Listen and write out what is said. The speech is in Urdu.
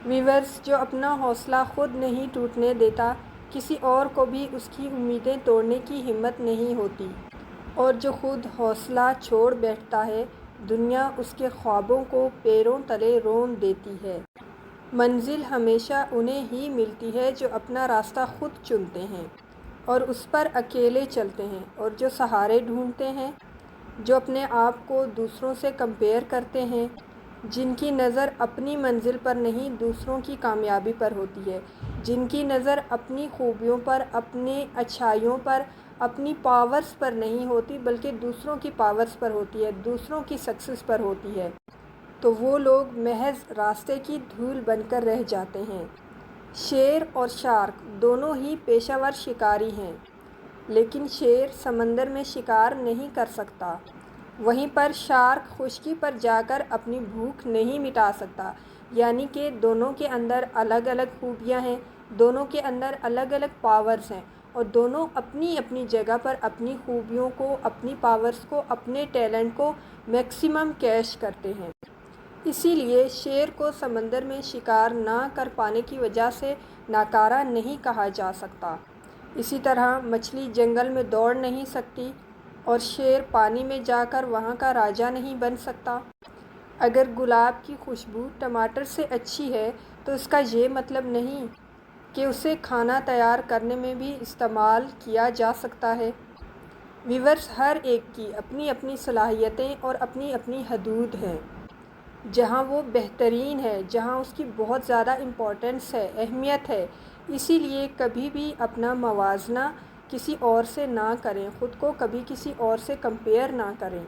ویورز، جو اپنا حوصلہ خود نہیں ٹوٹنے دیتا، کسی اور کو بھی اس کی امیدیں توڑنے کی ہمت نہیں ہوتی، اور جو خود حوصلہ چھوڑ بیٹھتا ہے، دنیا اس کے خوابوں کو پیروں تلے رون دیتی ہے۔ منزل ہمیشہ انہیں ہی ملتی ہے جو اپنا راستہ خود چنتے ہیں اور اس پر اکیلے چلتے ہیں، اور جو سہارے ڈھونڈتے ہیں، جو اپنے آپ کو دوسروں سے کمپیئر کرتے ہیں، جن کی نظر اپنی منزل پر نہیں دوسروں کی کامیابی پر ہوتی ہے، جن کی نظر اپنی خوبیوں پر، اپنی اچھائیوں پر، اپنی پاورز پر نہیں ہوتی بلکہ دوسروں کی پاورز پر ہوتی ہے، دوسروں کی سکسیس پر ہوتی ہے، تو وہ لوگ محض راستے کی دھول بن کر رہ جاتے ہیں۔ شیر اور شارک دونوں ہی پیشہ ور شکاری ہیں، لیکن شیر سمندر میں شکار نہیں کر سکتا، وہیں پر شارک خشکی پر جا کر اپنی بھوک نہیں مٹا سکتا۔ یعنی کہ دونوں کے اندر الگ الگ خوبیاں ہیں، دونوں کے اندر الگ الگ پاورز ہیں، اور دونوں اپنی اپنی جگہ پر اپنی خوبیوں کو، اپنی پاورز کو، اپنے ٹیلنٹ کو میکسیمم کیش کرتے ہیں۔ اسی لیے شیر کو سمندر میں شکار نہ کر پانے کی وجہ سے ناکارہ نہیں کہا جا سکتا۔ اسی طرح مچھلی جنگل میں دوڑ نہیں سکتی اور شیر پانی میں جا کر وہاں کا راجا نہیں بن سکتا۔ اگر گلاب کی خوشبو ٹماٹر سے اچھی ہے تو اس کا یہ مطلب نہیں کہ اسے کھانا تیار کرنے میں بھی استعمال کیا جا سکتا ہے۔ ویورز، ہر ایک کی اپنی اپنی صلاحیتیں اور اپنی اپنی حدود ہیں۔ جہاں وہ بہترین ہے، جہاں اس کی بہت زیادہ امپورٹنس ہے، اہمیت ہے، اسی لیے کبھی بھی اپنا موازنہ کسی اور سے نہ کریں، خود کو کبھی کسی اور سے کمپیئر نہ کریں۔